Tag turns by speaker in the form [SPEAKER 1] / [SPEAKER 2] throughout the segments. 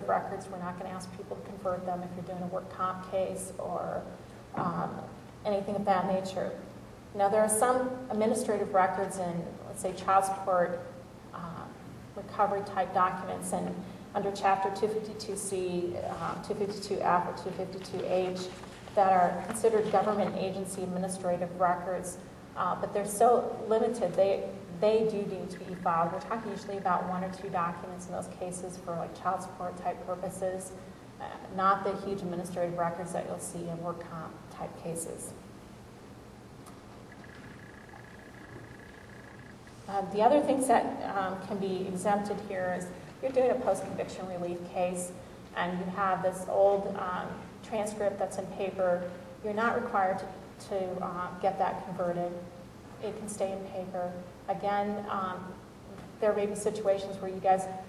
[SPEAKER 1] administrative records. We're not going to ask people to convert them if you're doing a work comp case or anything of that nature. Now, there are some administrative records in, let's say, child support recovery type documents, and under Chapter 252C, 252F, or 252H, that are considered government agency administrative records, but they're so limited, they do need to be filed. We're talking usually about 1 or 2 documents in those cases for like child support type purposes, not the huge administrative records that you'll see in work comp type cases. The other things that can be exempted here is you're doing a post-conviction relief case and you have this old transcript that's in paper. You're not required to get that converted. It can stay in paper. Again, there may be situations where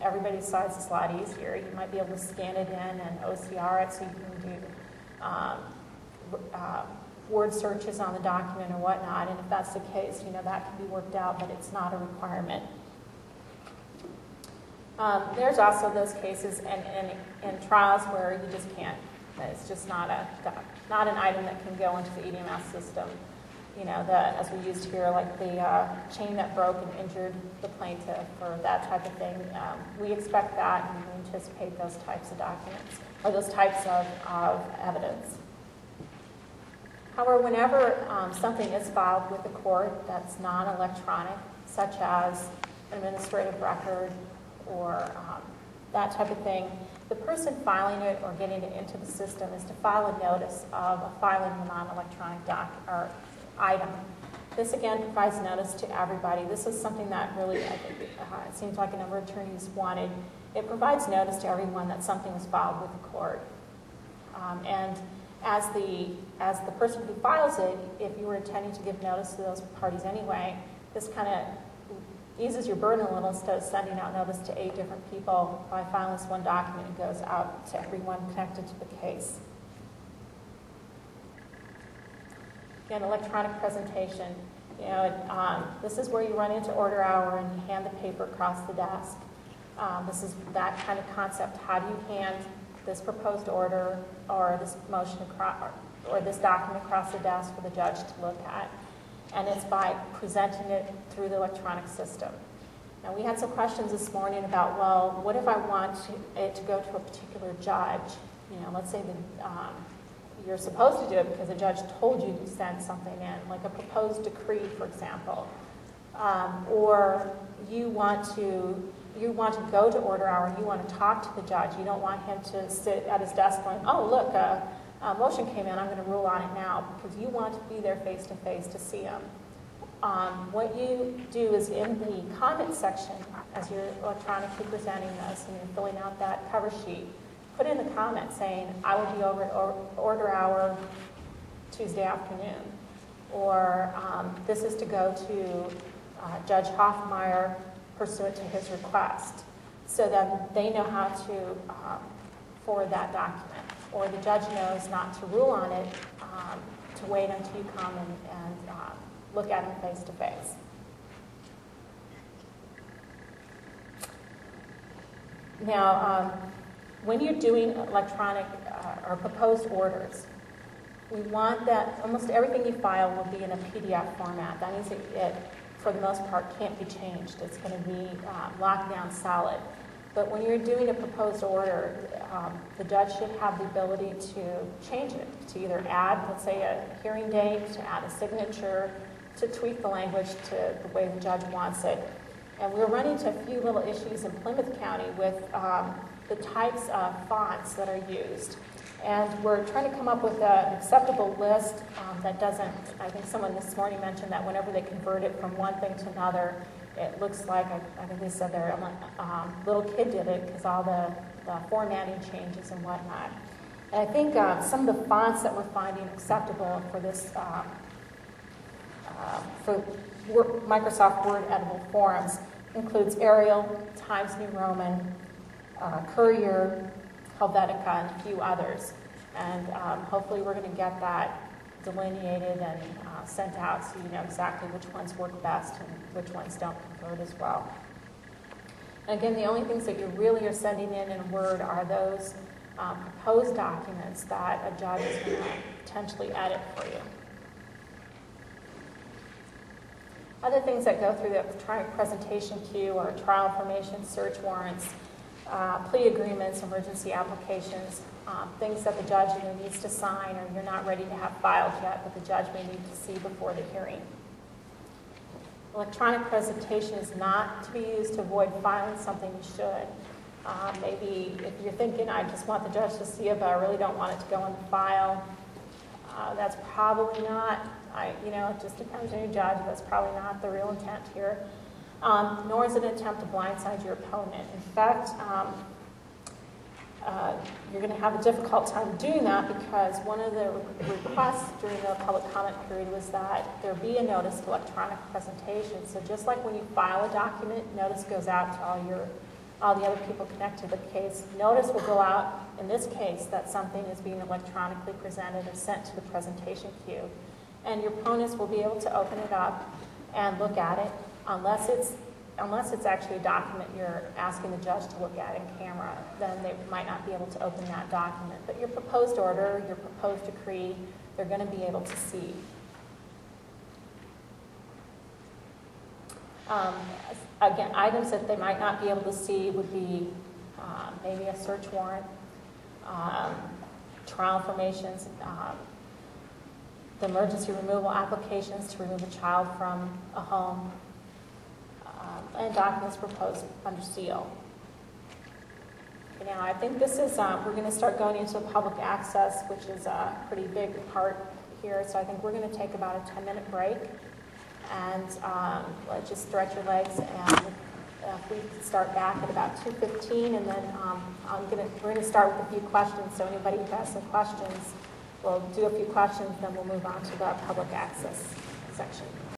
[SPEAKER 1] everybody decides it's a lot easier. You might be able to scan it in and OCR it so you can do word searches on the document or whatnot, and if that's the case, that can be worked out, but it's not a requirement. There's also those cases in trials where you just can't. It's just not an item that can go into the EDMS system. As we used here, like the chain that broke and injured the plaintiff or that type of thing. We expect that, and we anticipate those types of documents or those types of evidence. However, whenever something is filed with the court that's non-electronic, such as an administrative record or that type of thing, the person filing it or getting it into the system is to file a notice of filing a non-electronic item. This, again, provides notice to everybody. This is something that really, I think, it seems like a number of attorneys wanted. It provides notice to everyone that something was filed with the court. And as the person who files it, if you were intending to give notice to those parties anyway, this kind of eases your burden a little. Instead of sending out notice to 8 different people, by filing this one document, it goes out to everyone connected to the case. Again, electronic presentation. This is where you run into order hour and you hand the paper across the desk. This is that kind of concept. How do you hand this proposed order or this motion or this document across the desk for the judge to look at? And it's by presenting it through the electronic system. Now, we had some questions this morning about, well, what if I want it to go to a particular judge? Let's say that you're supposed to do it because the judge told you to send something in, like a proposed decree, for example. Or you want to go to order hour and you want to talk to the judge. You don't want him to sit at his desk going, oh, look, a motion came in, I'm going to rule on it now, because you want to be there face-to-face to see him. What you do is in the comment section, as you're electronically presenting this and you're filling out that cover sheet, put in the comment saying, I will be over at order hour Tuesday afternoon. Or this is to go to Judge Hoffmeyer pursuant to his request, so that they know how to forward that document. Or the judge knows not to rule on it, to wait until you come and look at him face to face. Now, when you're doing electronic or proposed orders, we want that almost everything you file will be in a PDF format. That means it for the most part, can't be changed. It's going to be locked down solid. But when you're doing a proposed order, the judge should have the ability to change it, to either add, let's say, a hearing date, to add a signature, to tweak the language to the way the judge wants it. And we're running into a few little issues in Plymouth County with the types of fonts that are used. And we're trying to come up with an acceptable list that doesn't, I think someone this morning mentioned that whenever they convert it from one thing to another, it looks like, I think they said their little kid did it because all the formatting changes and whatnot. And I think some of the fonts that we're finding acceptable for this, for Microsoft Word editable forms includes Arial, Times New Roman, Courier, Helvetica, and a few others. And hopefully we're going to get that delineated and sent out so you know exactly which ones work best and which ones don't convert as well. And again, the only things that you really are sending in Word are those proposed documents that a judge is going to potentially edit for you. Other things that go through the electronic presentation queue are trial information, search warrants, plea agreements, emergency applications, things that the judge either needs to sign or you're not ready to have filed yet, but the judge may need to see before the hearing. Electronic presentation is not to be used to avoid filing something you should. Maybe if you're thinking, I just want the judge to see it, but I really don't want it to go in the file, that's probably not, it just depends on your judge, that's probably not the real intent here. Nor is it an attempt to blindside your opponent. In fact, you're going to have a difficult time doing that because one of the requests during the public comment period was that there be a notice of electronic presentation. So just like when you file a document, notice goes out to all the other people connected to the case. Notice will go out, in this case, that something is being electronically presented and sent to the presentation queue. And your opponents will be able to open it up and look at it unless it's actually a document you're asking the judge to look at in camera, then they might not be able to open that document. But your proposed order, your proposed decree, they're going to be able to see. Again, items that they might not be able to see would be maybe a search warrant, trial informations, the emergency removal applications to remove a child from a home, and documents proposed under seal. Now, I think this is, we're going to start going into public access, which is a pretty big part here, so I think we're going to take about a 10-minute break, and let's just stretch your legs, and if we can start back at about 2:15, and then we're going to start with a few questions, so anybody who has some questions, we'll do a few questions, then we'll move on to the public access section.